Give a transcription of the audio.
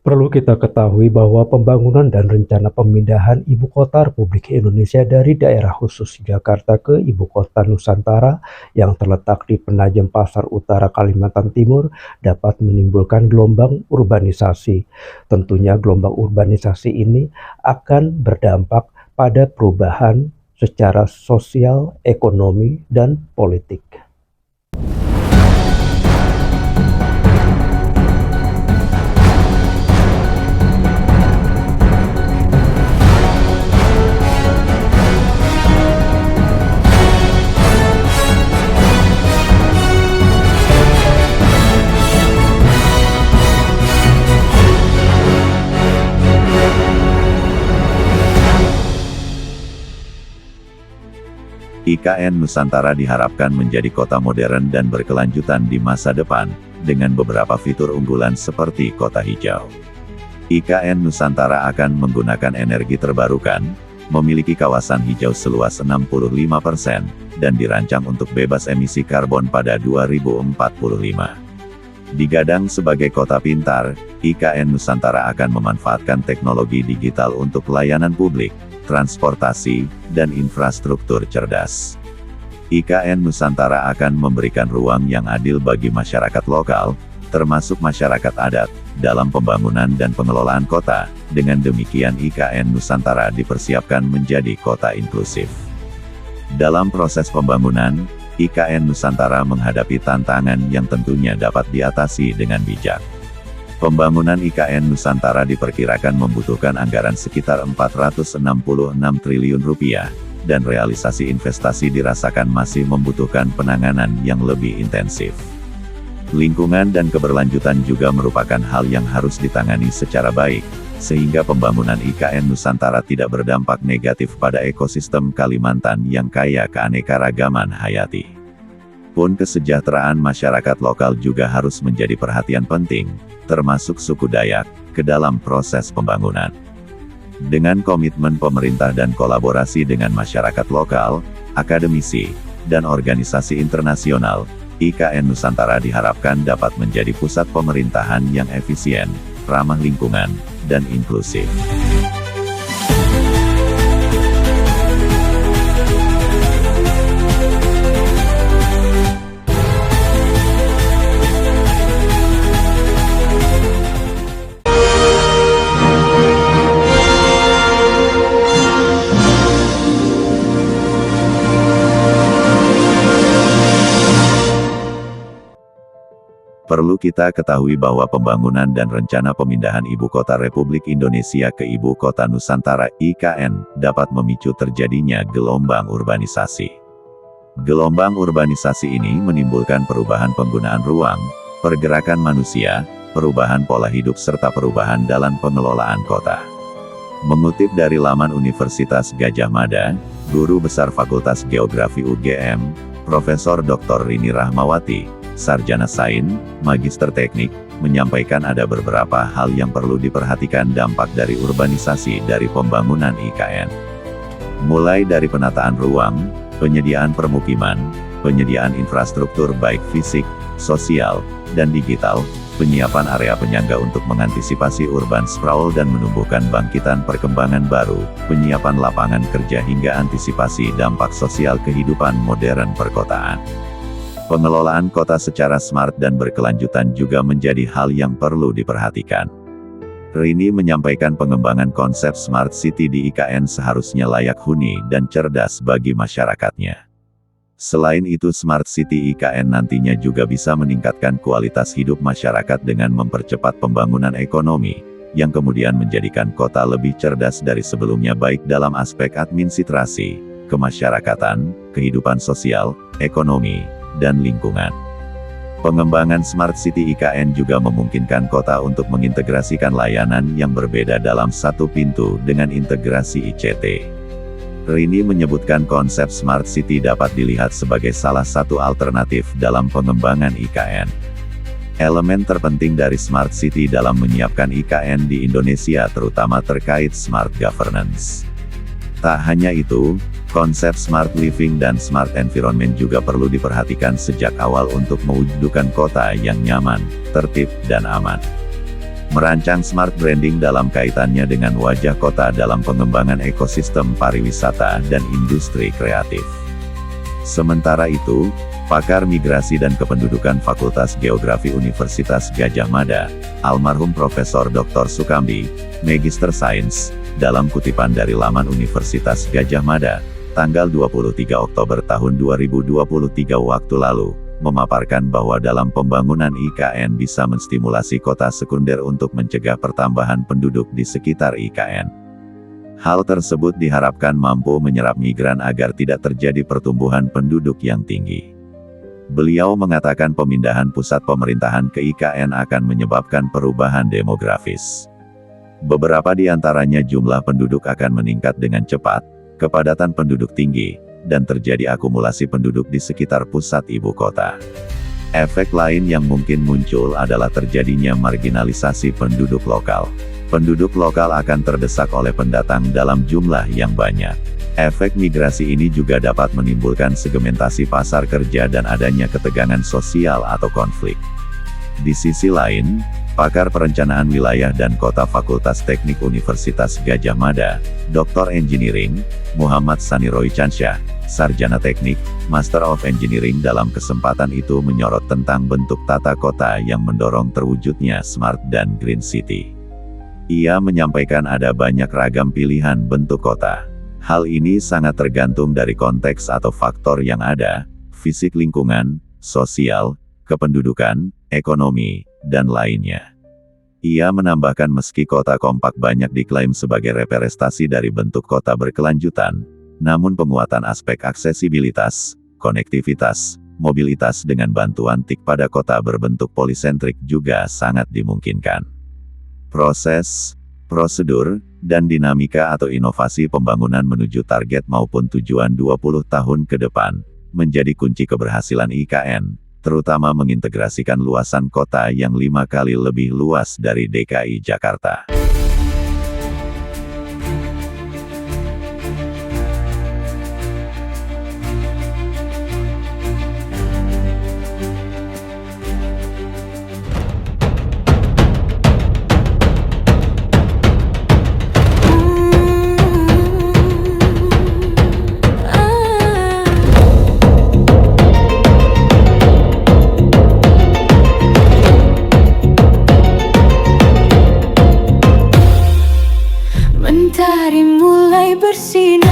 Perlu kita ketahui bahwa pembangunan dan rencana pemindahan ibu kota Republik Indonesia dari daerah khusus Jakarta ke ibu kota Nusantara yang terletak di Penajam Pasar Utara, Kalimantan Timur dapat menimbulkan gelombang urbanisasi. Tentunya gelombang urbanisasi ini akan berdampak pada perubahan secara sosial, ekonomi, dan politik. IKN Nusantara diharapkan menjadi kota modern dan berkelanjutan di masa depan, dengan beberapa fitur unggulan seperti kota hijau. IKN Nusantara akan menggunakan energi terbarukan, memiliki kawasan hijau seluas 65%, dan dirancang untuk bebas emisi karbon pada 2045. Digadang sebagai kota pintar, IKN Nusantara akan memanfaatkan teknologi digital untuk pelayanan publik, transportasi, dan infrastruktur cerdas. IKN Nusantara akan memberikan ruang yang adil bagi masyarakat lokal, termasuk masyarakat adat, dalam pembangunan dan pengelolaan kota. Dengan demikian IKN Nusantara dipersiapkan menjadi kota inklusif. Dalam proses pembangunan, IKN Nusantara menghadapi tantangan yang tentunya dapat diatasi dengan bijak. Pembangunan IKN Nusantara diperkirakan membutuhkan anggaran sekitar Rp466 triliun, dan realisasi investasi dirasakan masih membutuhkan penanganan yang lebih intensif. Lingkungan dan keberlanjutan juga merupakan hal yang harus ditangani secara baik, sehingga pembangunan IKN Nusantara tidak berdampak negatif pada ekosistem Kalimantan yang kaya keanekaragaman hayati. Pun kesejahteraan masyarakat lokal juga harus menjadi perhatian penting, termasuk suku Dayak, ke dalam proses pembangunan. Dengan komitmen pemerintah dan kolaborasi dengan masyarakat lokal, akademisi, dan organisasi internasional, IKN Nusantara diharapkan dapat menjadi pusat pemerintahan yang efisien, ramah lingkungan, dan inklusif. Perlu kita ketahui bahwa pembangunan dan rencana pemindahan Ibu Kota Republik Indonesia ke Ibu Kota Nusantara (IKN) dapat memicu terjadinya gelombang urbanisasi. Gelombang urbanisasi ini menimbulkan perubahan penggunaan ruang, pergerakan manusia, perubahan pola hidup serta perubahan dalam pengelolaan kota. Mengutip dari laman Universitas Gadjah Mada, Guru Besar Fakultas Geografi UGM, Profesor Dr. Rini Rahmawati, Sarjana Sains, Magister Teknik, menyampaikan ada beberapa hal yang perlu diperhatikan dampak dari urbanisasi dari pembangunan IKN. Mulai dari penataan ruang, penyediaan permukiman, penyediaan infrastruktur baik fisik, sosial, dan digital, penyiapan area penyangga untuk mengantisipasi urban sprawl dan menumbuhkan bangkitan perkembangan baru, penyiapan lapangan kerja hingga antisipasi dampak sosial kehidupan modern perkotaan. Pengelolaan kota secara smart dan berkelanjutan juga menjadi hal yang perlu diperhatikan. Rini menyampaikan pengembangan konsep Smart City di IKN seharusnya layak huni dan cerdas bagi masyarakatnya. Selain itu Smart City IKN nantinya juga bisa meningkatkan kualitas hidup masyarakat dengan mempercepat pembangunan ekonomi, yang kemudian menjadikan kota lebih cerdas dari sebelumnya baik dalam aspek administrasi, kemasyarakatan, kehidupan sosial, ekonomi, dan lingkungan. Pengembangan Smart City IKN juga memungkinkan kota untuk mengintegrasikan layanan yang berbeda dalam satu pintu dengan integrasi ICT. Rini menyebutkan konsep Smart City dapat dilihat sebagai salah satu alternatif dalam pengembangan IKN. Elemen terpenting dari Smart City dalam menyiapkan IKN di Indonesia terutama terkait Smart Governance. Tak hanya itu, konsep smart living dan smart environment juga perlu diperhatikan sejak awal untuk mewujudkan kota yang nyaman, tertib, dan aman. Merancang smart branding dalam kaitannya dengan wajah kota dalam pengembangan ekosistem pariwisata dan industri kreatif. Sementara itu, pakar migrasi dan kependudukan Fakultas Geografi Universitas Gadjah Mada, almarhum Profesor Dr. Sukamdi, Magister Sains, dalam kutipan dari laman Universitas Gadjah Mada, tanggal 23 Oktober tahun 2023 waktu lalu, memaparkan bahwa dalam pembangunan IKN bisa menstimulasi kota sekunder untuk mencegah pertambahan penduduk di sekitar IKN. Hal tersebut diharapkan mampu menyerap migran agar tidak terjadi pertumbuhan penduduk yang tinggi. Beliau mengatakan pemindahan pusat pemerintahan ke IKN akan menyebabkan perubahan demografis. Beberapa di antaranya jumlah penduduk akan meningkat dengan cepat, kepadatan penduduk tinggi, dan terjadi akumulasi penduduk di sekitar pusat ibu kota. Efek lain yang mungkin muncul adalah terjadinya marginalisasi penduduk lokal. Penduduk lokal akan terdesak oleh pendatang dalam jumlah yang banyak. Efek migrasi ini juga dapat menimbulkan segmentasi pasar kerja dan adanya ketegangan sosial atau konflik. Di sisi lain, pakar perencanaan wilayah dan kota Fakultas Teknik Universitas Gadjah Mada, Dr. Engineering, Muhammad Saniroy Chansyah, Sarjana Teknik, Master of Engineering dalam kesempatan itu menyorot tentang bentuk tata kota yang mendorong terwujudnya smart dan green city. Ia menyampaikan ada banyak ragam pilihan bentuk kota. Hal ini sangat tergantung dari konteks atau faktor yang ada, fisik lingkungan, sosial, kependudukan, ekonomi, dan lainnya. Ia menambahkan meski kota kompak banyak diklaim sebagai representasi dari bentuk kota berkelanjutan, namun penguatan aspek aksesibilitas, konektivitas, mobilitas dengan bantuan TIK pada kota berbentuk polisentrik juga sangat dimungkinkan. Proses, prosedur, dan dinamika atau inovasi pembangunan menuju target maupun tujuan 20 tahun ke depan, menjadi kunci keberhasilan IKN, terutama mengintegrasikan luasan kota yang 5 kali lebih luas dari DKI Jakarta. Mentari mulai bersinar.